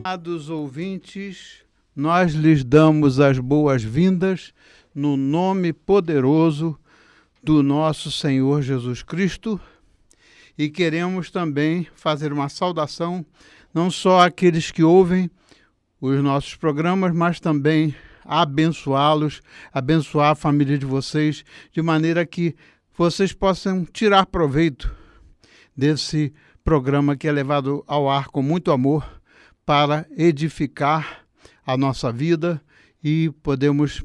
Amados ouvintes, nós lhes damos as boas-vindas no nome poderoso do nosso Senhor Jesus Cristo e queremos também fazer uma saudação não só àqueles que ouvem os nossos programas, mas também abençoá-los, abençoar a família de vocês, de maneira que vocês possam tirar proveito desse programa que é levado ao ar com muito amor para edificar a nossa vida e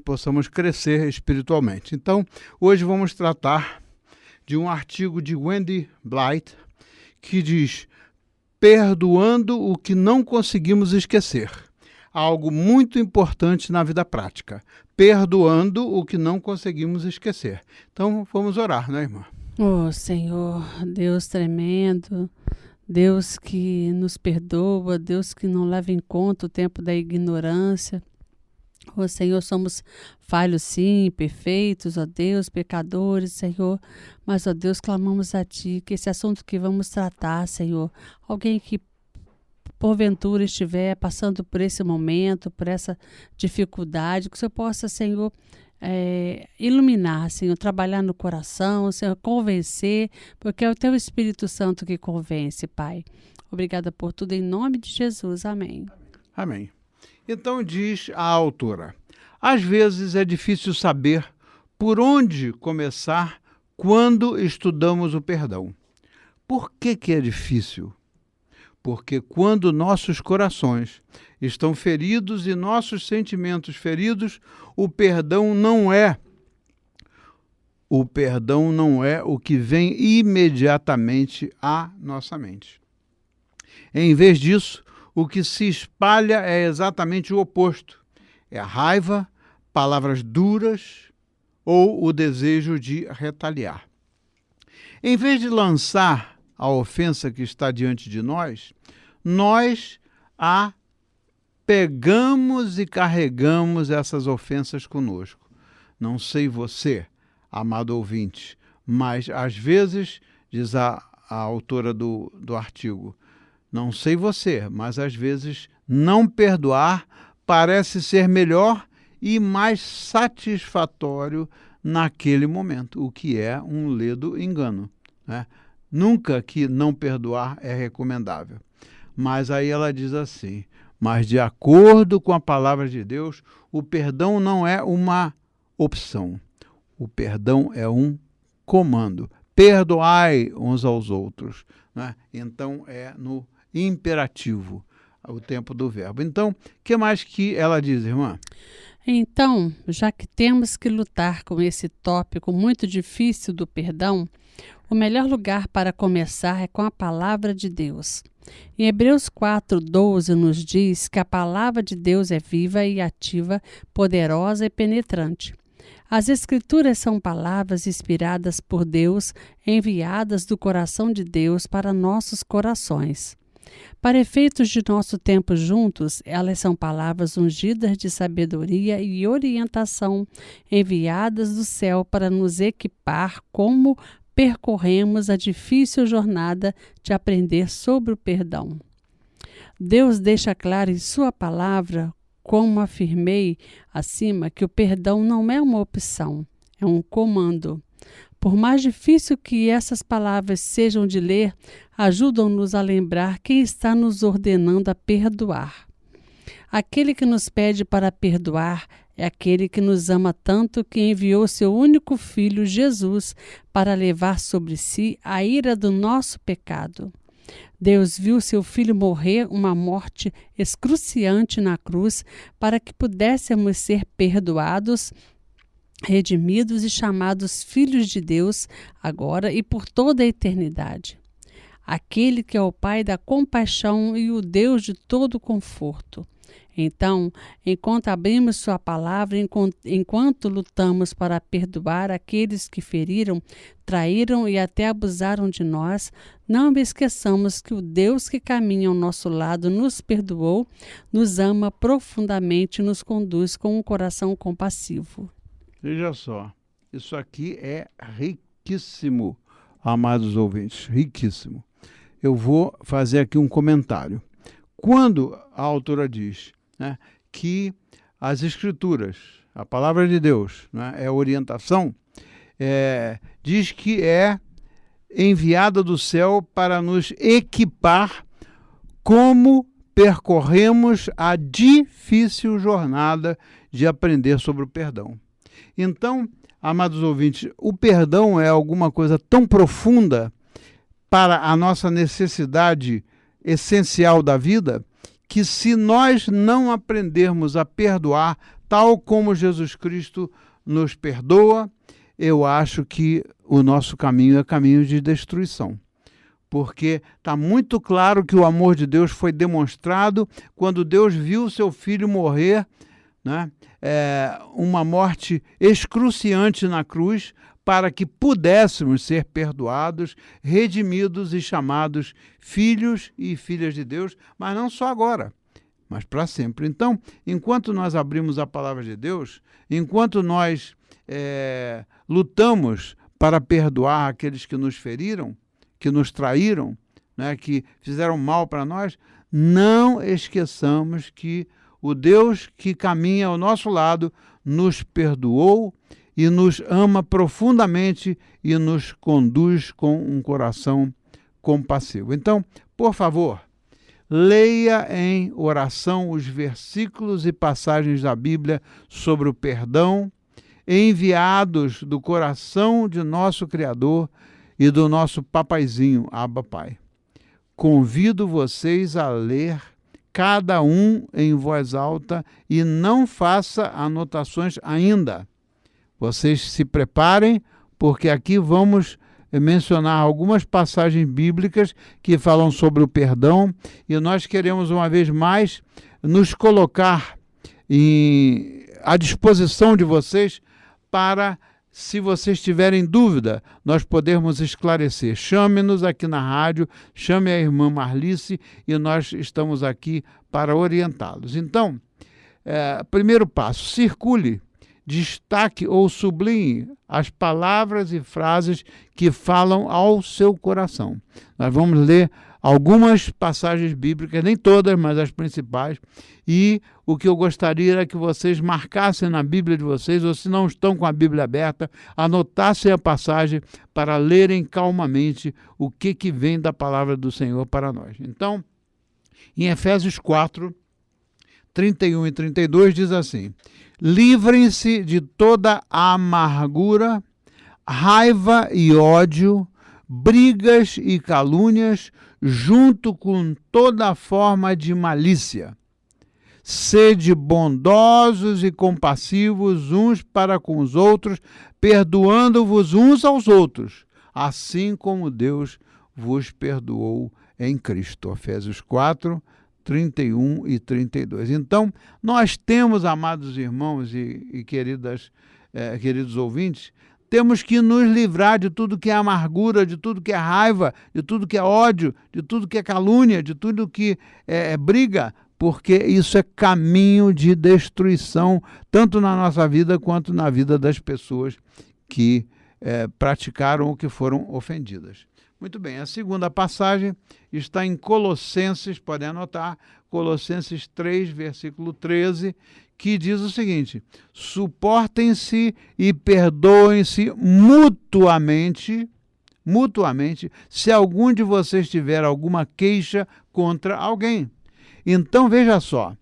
possamos crescer espiritualmente. Então, hoje vamos tratar de um artigo de Wendy Blight que diz: perdoando o que não conseguimos esquecer. Algo muito importante na vida prática. Perdoando o que não conseguimos esquecer. Então, vamos orar, né, irmã? Oh, Senhor, Deus tremendo, Deus que nos perdoa, Deus que não leva em conta o tempo da ignorância. Oh, Senhor, somos falhos sim, perfeitos, ó Deus, pecadores, Senhor. Mas, ó Deus, clamamos a Ti que esse assunto que vamos tratar, Senhor, alguém que porventura estiver passando por esse momento, por essa dificuldade, que o Senhor possa, Senhor, iluminar, Senhor, trabalhar no coração, Senhor, convencer, porque é o Teu Espírito Santo que convence, Pai. Obrigada por tudo, em nome de Jesus. Amém. Amém. Então diz a autora: às vezes é difícil saber por onde começar quando estudamos o perdão. Por que é difícil? Porque quando nossos corações estão feridos e nossos sentimentos feridos, o perdão não é o que vem imediatamente à nossa mente. Em vez disso, o que se espalha é exatamente o oposto. É a raiva, palavras duras ou o desejo de retaliar. Em vez de lançar a ofensa que está diante de nós a pegamos e carregamos essas ofensas conosco. Não sei você, amado ouvinte, mas às vezes, diz a autora do artigo, não sei você, mas às vezes não perdoar parece ser melhor e mais satisfatório naquele momento, o que é um ledo engano, né? Nunca que não perdoar é recomendável. Mas aí ela diz assim: mas de acordo com a palavra de Deus, o perdão não é uma opção. O perdão é um comando. Perdoai uns aos outros, né? Então é no imperativo, o tempo do verbo. Então, o que mais que ela diz, irmã? Então, já que temos que lutar com esse tópico muito difícil do perdão, o melhor lugar para começar é com a palavra de Deus. Em Hebreus 4:12 nos diz que a palavra de Deus é viva e ativa, poderosa e penetrante. As Escrituras são palavras inspiradas por Deus, enviadas do coração de Deus para nossos corações. Para efeitos de nosso tempo juntos, elas são palavras ungidas de sabedoria e orientação, enviadas do céu para nos equipar como percorremos a difícil jornada de aprender sobre o perdão. Deus deixa claro em sua palavra, como afirmei acima, que o perdão não é uma opção, é um comando. Por mais difícil que essas palavras sejam de ler, ajudam-nos a lembrar quem está nos ordenando a perdoar. Aquele que nos pede para perdoar é aquele que nos ama tanto que enviou seu único Filho, Jesus, para levar sobre si a ira do nosso pecado. Deus viu seu Filho morrer uma morte excruciante na cruz para que pudéssemos ser perdoados, redimidos e chamados filhos de Deus agora e por toda a eternidade. Aquele que é o Pai da compaixão e o Deus de todo conforto. Então, enquanto abrimos sua palavra, enquanto lutamos para perdoar aqueles que feriram, traíram e até abusaram de nós, não esqueçamos que o Deus que caminha ao nosso lado nos perdoou, nos ama profundamente e nos conduz com um coração compassivo. Veja só, isso aqui é riquíssimo, amados ouvintes, riquíssimo. Eu vou fazer aqui um comentário. quando a autora diz, né, que as Escrituras, a palavra de Deus, né, é orientação, diz que é enviada do céu para nos equipar como percorremos a difícil jornada de aprender sobre o perdão. Então, amados ouvintes, o perdão é alguma coisa tão profunda para a nossa necessidade essencial da vida, que se nós não aprendermos a perdoar, tal como Jesus Cristo nos perdoa, eu acho que o nosso caminho é caminho de destruição. Porque está muito claro que o amor de Deus foi demonstrado quando Deus viu seu filho morrer, né, uma morte excruciante na cruz, para que pudéssemos ser perdoados, redimidos e chamados filhos e filhas de Deus, mas não só agora, mas para sempre. Então, enquanto nós abrimos a palavra de Deus, enquanto nós lutamos para perdoar aqueles que nos feriram, que nos traíram, né, que fizeram mal para nós, não esqueçamos que o Deus que caminha ao nosso lado nos perdoou e nos ama profundamente e nos conduz com um coração compassivo. Então, por favor, leia em oração os versículos e passagens da Bíblia sobre o perdão, enviados do coração de nosso Criador e do nosso papaizinho, Abba Pai. Convido vocês a ler cada um em voz alta e não faça anotações ainda. Vocês se preparem, porque aqui vamos mencionar algumas passagens bíblicas que falam sobre o perdão, e nós queremos uma vez mais nos colocar à disposição de vocês para, se vocês tiverem dúvida, nós podermos esclarecer. Chame-nos aqui na rádio, chame a irmã Marlice e nós estamos aqui para orientá-los. Então, primeiro passo, circule, destaque ou sublinhe as palavras e frases que falam ao seu coração. Nós vamos ler algumas passagens bíblicas, nem todas, mas as principais, e o que eu gostaria era que vocês marcassem na Bíblia de vocês, ou se não estão com a Bíblia aberta, anotassem a passagem para lerem calmamente o que vem da palavra do Senhor para nós. Então, em Efésios 4, 31 e 32 diz assim: livrem-se de toda a amargura, raiva e ódio, brigas e calúnias, junto com toda forma de malícia. Sede bondosos e compassivos uns para com os outros, perdoando-vos uns aos outros, assim como Deus vos perdoou em Cristo. Efésios 4, 31 e 32. Então, nós temos, amados irmãos e queridos ouvintes, temos que nos livrar de tudo que é amargura, de tudo que é raiva, de tudo que é ódio, de tudo que é calúnia, de tudo que é briga, porque isso é caminho de destruição, tanto na nossa vida quanto na vida das pessoas que praticaram ou que foram ofendidas. Muito bem, a segunda passagem está em Colossenses, podem anotar, Colossenses 3, versículo 13, que diz o seguinte: suportem-se e perdoem-se mutuamente, se algum de vocês tiver alguma queixa contra alguém. Então, veja só,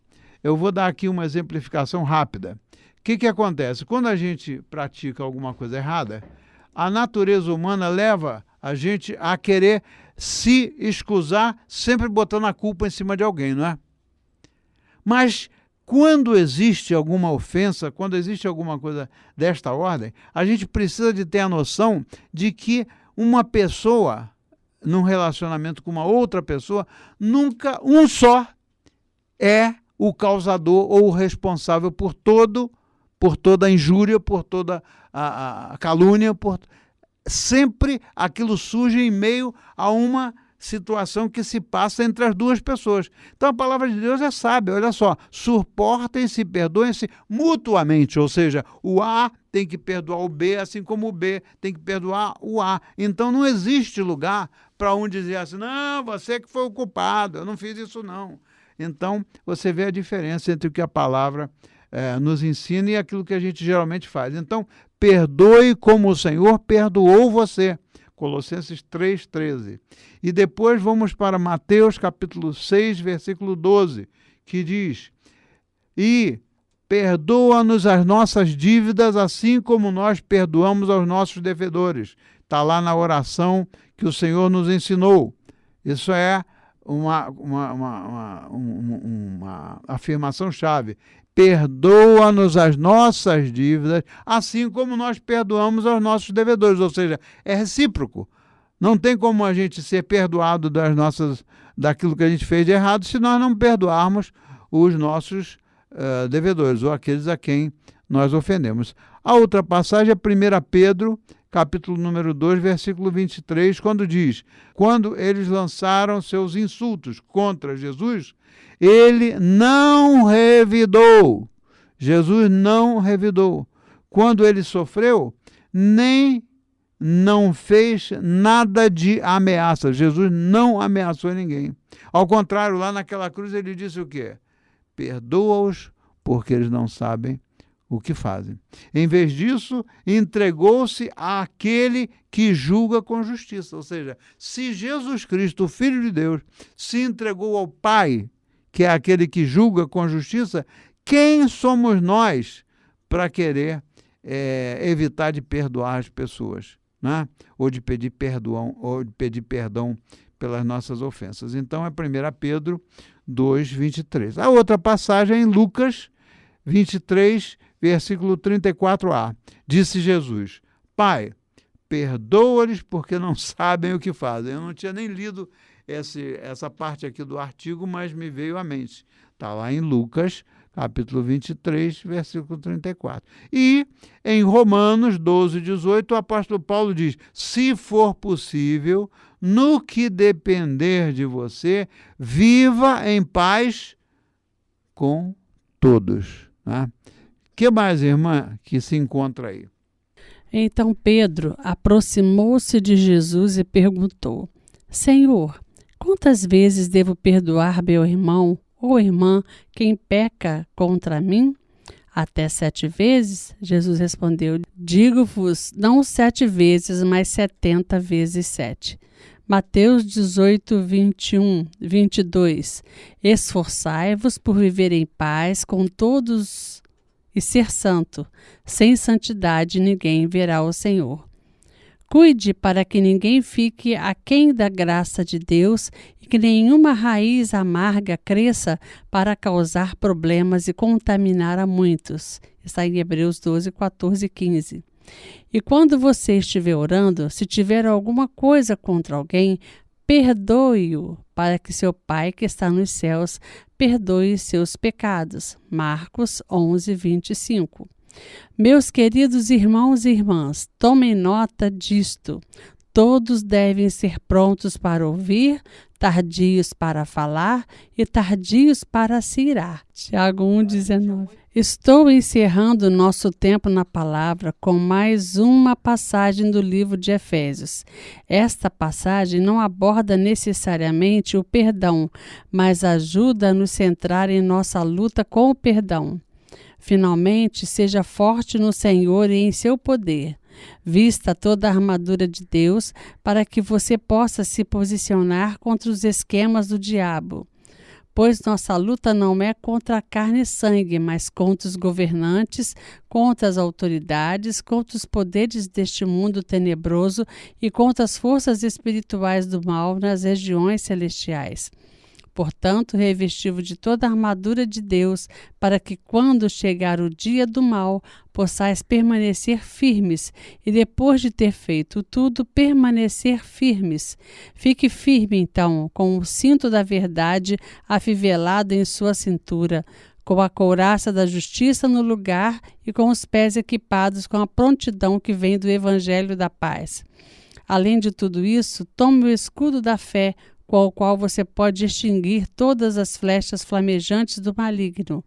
eu vou dar aqui uma exemplificação rápida. O que acontece? Quando a gente pratica alguma coisa errada, a natureza humana leva a gente a querer se excusar, sempre botando a culpa em cima de alguém, não é? Mas quando existe alguma ofensa, quando existe alguma coisa desta ordem, a gente precisa de ter a noção de que uma pessoa, num relacionamento com uma outra pessoa, nunca um só é o causador ou o responsável por toda a injúria, por toda a calúnia, sempre aquilo surge em meio a uma situação que se passa entre as duas pessoas. Então a palavra de Deus é sábia, olha só, suportem-se, perdoem-se mutuamente, ou seja, o A tem que perdoar o B, assim como o B tem que perdoar o A. Então não existe lugar para um dizer assim, não, você que foi o culpado, eu não fiz isso não. Então, você vê a diferença entre o que a palavra nos ensina e aquilo que a gente geralmente faz. Então, perdoe como o Senhor perdoou você. Colossenses 3,13. E depois vamos para Mateus capítulo 6, versículo 12, que diz: e perdoa-nos as nossas dívidas, assim como nós perdoamos aos nossos devedores. Está lá na oração que o Senhor nos ensinou. Isso é uma afirmação-chave. Perdoa-nos as nossas dívidas, assim como nós perdoamos aos nossos devedores. Ou seja, é recíproco. Não tem como a gente ser perdoado daquilo que a gente fez de errado se nós não perdoarmos os nossos devedores, ou aqueles a quem nós ofendemos. A outra passagem é 1 Pedro, capítulo número 2, versículo 23, quando diz: quando eles lançaram seus insultos contra Jesus, ele não revidou. Jesus não revidou. Quando ele sofreu, nem não fez nada de ameaça. Jesus não ameaçou ninguém. Ao contrário, lá naquela cruz ele disse o quê? Perdoa-os, porque eles não sabem o que fazem. Em vez disso, entregou-se àquele que julga com justiça. Ou seja, se Jesus Cristo, o Filho de Deus, se entregou ao Pai, que é aquele que julga com justiça, quem somos nós para querer evitar de perdoar as pessoas, né? Ou de pedir perdão pelas nossas ofensas? Então é 1 Pedro 2, 23. A outra passagem é em Lucas 23, versículo 34a. Disse Jesus: Pai, perdoa-lhes porque não sabem o que fazem. Eu não tinha nem lido essa parte aqui do artigo, mas me veio à mente. Está lá em Lucas, capítulo 23, versículo 34. E em Romanos 12, 18, o apóstolo Paulo diz: se for possível, no que depender de você, viva em paz com todos. Né? Que mais, irmã, que se encontra aí? Então Pedro aproximou-se de Jesus e perguntou: Senhor, quantas vezes devo perdoar meu irmão ou irmã quem peca contra mim? Até 7 vezes? Jesus respondeu: digo-vos, não 7 vezes, mas 70 vezes 7. Mateus 18, 21, 22. Esforçai-vos por viver em paz com todos e ser santo. Sem santidade ninguém verá o Senhor. Cuide para que ninguém fique aquém da graça de Deus e que nenhuma raiz amarga cresça para causar problemas e contaminar a muitos. Está em Hebreus 12, 14 e 15. E quando você estiver orando, se tiver alguma coisa contra alguém, perdoe-o, para que seu Pai que está nos céus perdoe seus pecados. Marcos 11, 25. Meus queridos irmãos e irmãs, tomem nota disto. Todos devem ser prontos para ouvir, tardios para falar e tardios para se irar. Tiago 1,19. Estou encerrando nosso tempo na palavra com mais uma passagem do livro de Efésios. Esta passagem não aborda necessariamente o perdão, mas ajuda a nos centrar em nossa luta com o perdão. Finalmente, seja forte no Senhor e em seu poder. Vista toda a armadura de Deus para que você possa se posicionar contra os esquemas do diabo. Pois nossa luta não é contra a carne e sangue, mas contra os governantes, contra as autoridades, contra os poderes deste mundo tenebroso e contra as forças espirituais do mal nas regiões celestiais. Portanto, revesti-vos de toda a armadura de Deus, para que, quando chegar o dia do mal, possais permanecer firmes, e depois de ter feito tudo, permanecer firmes. Fique firme, então, com o cinto da verdade afivelado em sua cintura, com a couraça da justiça no lugar e com os pés equipados com a prontidão que vem do Evangelho da paz. Além de tudo isso, tome o escudo da fé, com o qual você pode extinguir todas as flechas flamejantes do maligno.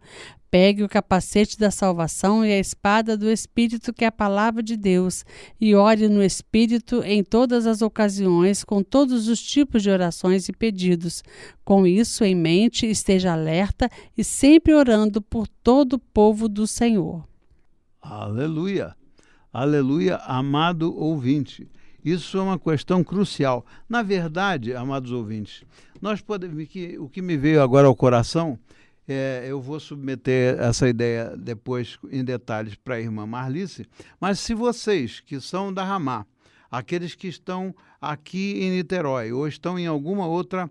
Pegue o capacete da salvação e a espada do Espírito, que é a palavra de Deus, e ore no Espírito em todas as ocasiões, com todos os tipos de orações e pedidos. Com isso em mente, esteja alerta e sempre orando por todo o povo do Senhor. Aleluia! Aleluia, amado ouvinte. Isso é uma questão crucial. Na verdade, amados ouvintes, o que me veio agora ao coração, eu vou submeter essa ideia depois em detalhes para a irmã Marlice, mas se vocês que são da Ramá, aqueles que estão aqui em Niterói ou estão em alguma outra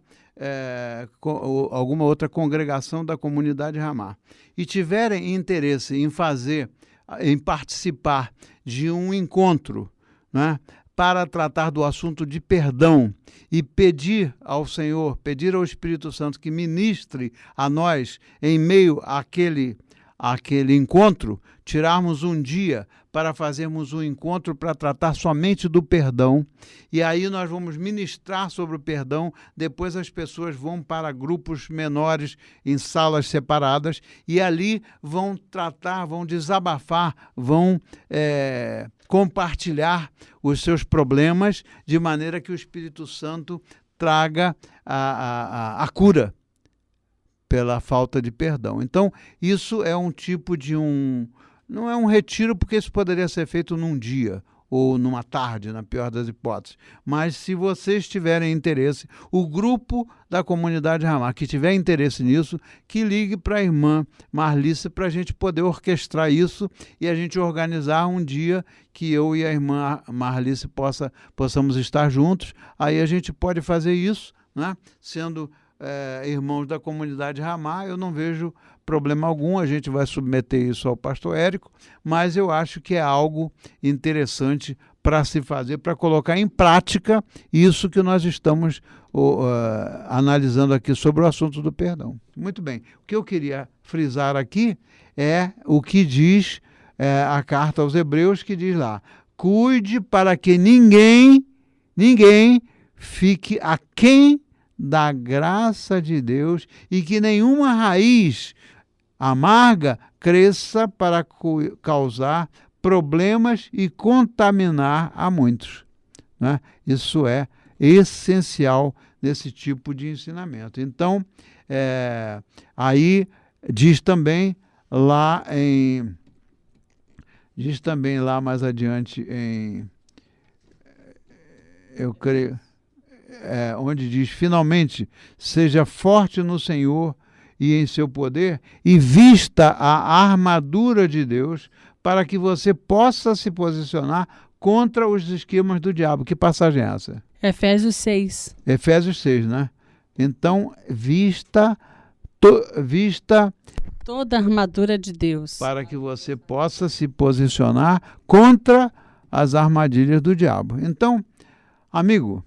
congregação da comunidade Ramá e tiverem interesse em participar de um encontro, né, para tratar do assunto de perdão e pedir ao Senhor, pedir ao Espírito Santo que ministre a nós em meio àquele encontro, tirarmos um dia para fazermos um encontro para tratar somente do perdão, e aí nós vamos ministrar sobre o perdão, depois as pessoas vão para grupos menores em salas separadas e ali vão tratar, vão desabafar, vão compartilhar os seus problemas de maneira que o Espírito Santo traga a cura pela falta de perdão. Então, isso é um tipo de não é um retiro, porque isso poderia ser feito num dia ou numa tarde, na pior das hipóteses. Mas se vocês tiverem interesse, o grupo da comunidade Ramá que tiver interesse nisso, que ligue para a irmã Marlice para a gente poder orquestrar isso e a gente organizar um dia que eu e a irmã Marlice possamos estar juntos. Aí a gente pode fazer isso, né? Sendo irmãos da comunidade Ramá, eu não vejo problema algum, a gente vai submeter isso ao pastor Érico, mas eu acho que é algo interessante para se fazer, para colocar em prática isso que nós estamos analisando aqui sobre o assunto do perdão. Muito bem, o que eu queria frisar aqui é o que diz a carta aos Hebreus, que diz lá: cuide para que ninguém fique aquém da graça de Deus e que nenhuma raiz amarga cresça para causar problemas e contaminar a muitos, né? Isso é essencial nesse tipo de ensinamento. Então, aí diz também lá mais adiante eu creio, onde diz: finalmente, seja forte no Senhor e em seu poder, e vista a armadura de Deus, para que você possa se posicionar contra os esquemas do diabo. Que passagem é essa? Efésios 6. Efésios 6, né? Então, vista toda a armadura de Deus, para que você possa se posicionar contra as armadilhas do diabo. Então, amigo,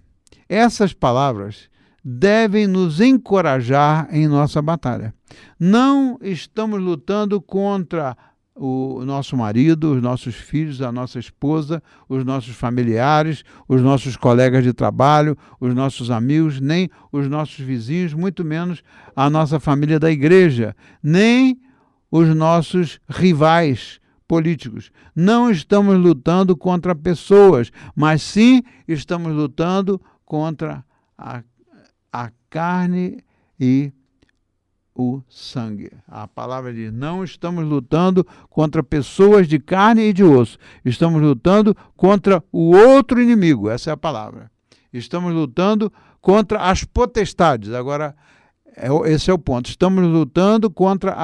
essas palavras devem nos encorajar em nossa batalha. Não estamos lutando contra o nosso marido, os nossos filhos, a nossa esposa, os nossos familiares, os nossos colegas de trabalho, os nossos amigos, nem os nossos vizinhos, muito menos a nossa família da igreja, nem os nossos rivais políticos. Não estamos lutando contra pessoas, mas sim estamos lutando contra a carne e o sangue. A palavra diz: não estamos lutando contra pessoas de carne e de osso. Estamos lutando contra o outro inimigo. Essa é a palavra. Estamos lutando contra as potestades. Agora, esse é o ponto. Estamos lutando contra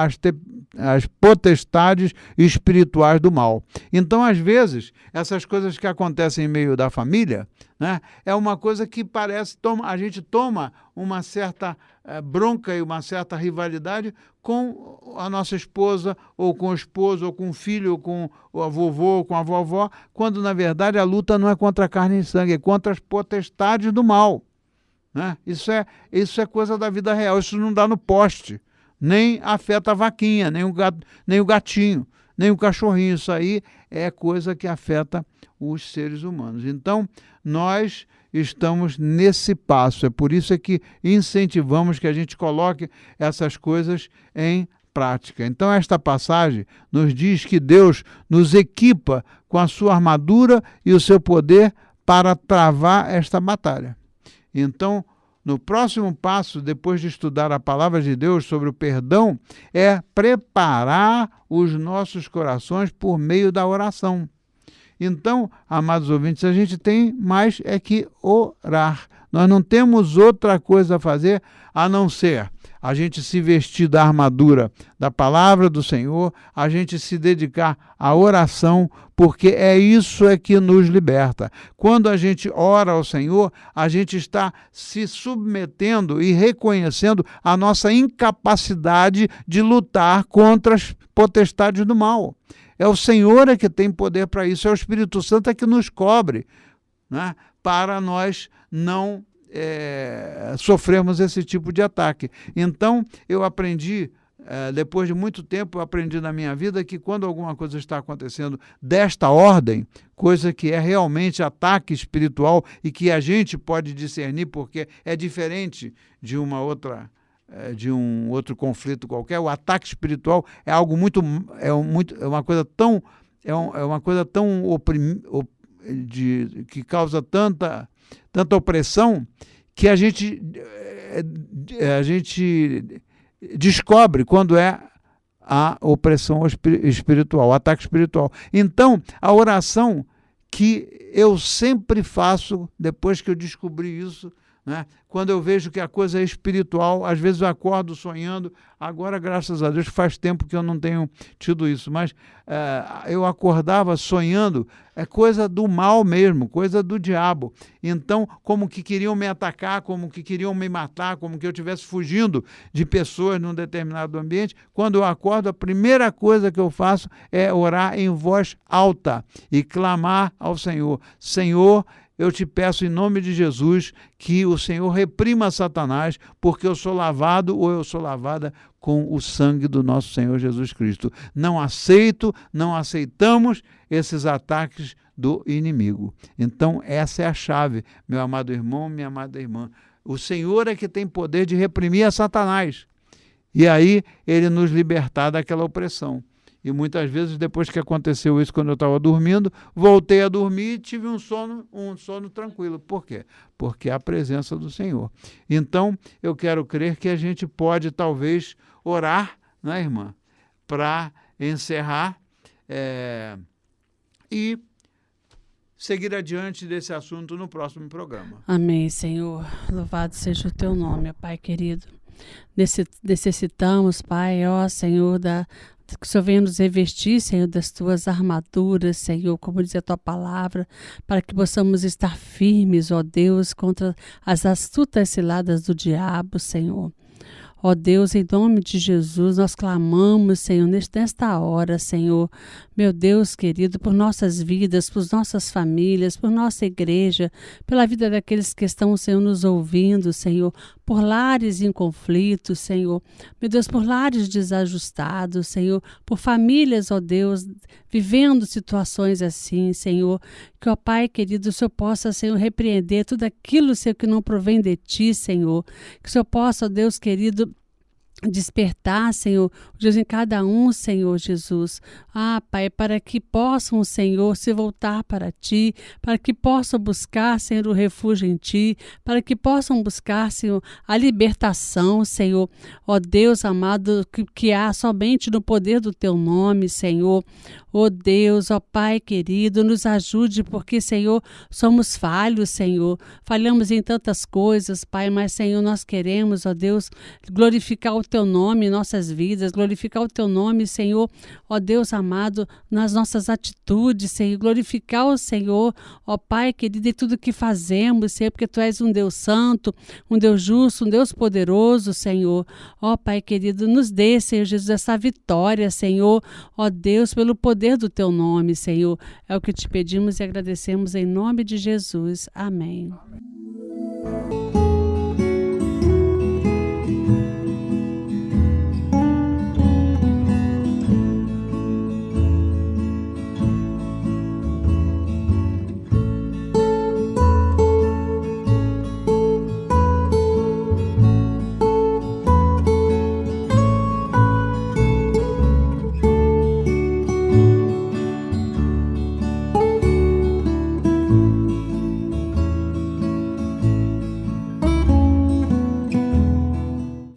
as potestades espirituais do mal. Então, às vezes, essas coisas que acontecem em meio da família, né, é uma coisa que parece, a gente toma uma certa bronca e uma certa rivalidade com a nossa esposa, ou com o esposo, ou com o filho, ou com o vovô, ou com a vovó, quando, na verdade, a luta não é contra a carne e sangue, é contra as potestades do mal. Né? Isso é coisa da vida real, isso não dá no poste, nem afeta a vaquinha, nem o gatinho, nem o cachorrinho. Isso aí é coisa que afeta os seres humanos. Então, nós estamos nesse passo. É por isso que incentivamos que a gente coloque essas coisas em prática. Então, esta passagem nos diz que Deus nos equipa com a sua armadura e o seu poder para travar esta batalha. Então, no próximo passo, depois de estudar a palavra de Deus sobre o perdão, é preparar os nossos corações por meio da oração. Então, amados ouvintes, a gente tem mais é que orar. Nós não temos outra coisa a fazer a não ser a gente se vestir da armadura da palavra do Senhor, a gente se dedicar à oração, porque é isso que nos liberta. Quando a gente ora ao Senhor, a gente está se submetendo e reconhecendo a nossa incapacidade de lutar contra as potestades do mal. É o Senhor que tem poder para isso, é o Espírito Santo que nos cobre, né, para nós não sofremos esse tipo de ataque. Então, eu aprendi, depois de muito tempo, eu aprendi na minha vida que quando alguma coisa está acontecendo desta ordem, coisa que é realmente ataque espiritual e que a gente pode discernir porque é diferente de uma outra, de um outro conflito qualquer, o ataque espiritual é algo é uma coisa tão que causa tanta opressão que a gente descobre quando é a opressão espiritual, o ataque espiritual. Então, a oração que eu sempre faço depois que eu descobri isso, né? Quando eu vejo que a coisa é espiritual, às vezes eu acordo sonhando, agora graças a Deus faz tempo que eu não tenho tido isso, mas eu acordava sonhando, é coisa do mal mesmo, coisa do diabo. Então, como que queriam me atacar, como que queriam me matar, como que eu estivesse fugindo de pessoas num determinado ambiente, quando eu acordo, a primeira coisa que eu faço é orar em voz alta e clamar ao Senhor. Senhor, eu te peço em nome de Jesus que o Senhor reprima Satanás, porque eu sou lavado ou eu sou lavada com o sangue do nosso Senhor Jesus Cristo. Não aceitamos esses ataques do inimigo. Então, essa é a chave, meu amado irmão, minha amada irmã. O Senhor é que tem poder de reprimir a Satanás. E aí, ele nos libertar daquela opressão. E muitas vezes, depois que aconteceu isso, quando eu estava dormindo, voltei a dormir e tive um sono tranquilo. Por quê? Porque é a presença do Senhor. Então, eu quero crer que a gente pode, talvez, orar, né, irmã? Para encerrar e seguir adiante desse assunto no próximo programa. Amém, Senhor. Louvado seja o teu nome, Pai querido. Necessitamos, Pai, ó Senhor, que o Senhor venha nos revestir, Senhor, das tuas armaduras, Senhor, como diz a tua palavra, para que possamos estar firmes, ó Deus, contra as astutas ciladas do diabo, Senhor. Ó Deus, em nome de Jesus, nós clamamos, Senhor, nesta hora, Senhor, meu Deus querido, por nossas vidas, por nossas famílias, por nossa igreja, pela vida daqueles que estão, Senhor, nos ouvindo, Senhor, por lares em conflito, Senhor, meu Deus, por lares desajustados, Senhor, por famílias, ó Deus, vivendo situações assim, Senhor, que, ó Pai querido, o Senhor possa, Senhor, repreender tudo aquilo, Senhor, que não provém de Ti, Senhor, que o Senhor possa, ó Deus querido, despertar, Senhor, Deus, em cada um, Senhor Jesus. Pai, para que possam, Senhor, se voltar para Ti, para que possam buscar, Senhor, o refúgio em Ti, para que possam buscar, Senhor, a libertação, Senhor. Ó Deus amado, que há somente no poder do Teu nome, Senhor. Ó Deus, ó Pai querido, nos ajude, porque, Senhor, somos falhos, Senhor. Falhamos em tantas coisas, Pai, mas, Senhor, nós queremos, ó Deus, glorificar o Teu nome em nossas vidas, glorificar o Teu nome, Senhor, ó Deus amado, nas nossas atitudes, Senhor, glorificar o Senhor, ó Pai querido, em tudo que fazemos, Senhor, porque Tu és um Deus santo, um Deus justo, um Deus poderoso, Senhor. Ó Pai querido, nos dê, Senhor Jesus, essa vitória, Senhor, ó Deus, pelo poder do Teu nome, Senhor. É o que te pedimos e agradecemos em nome de Jesus. Amém.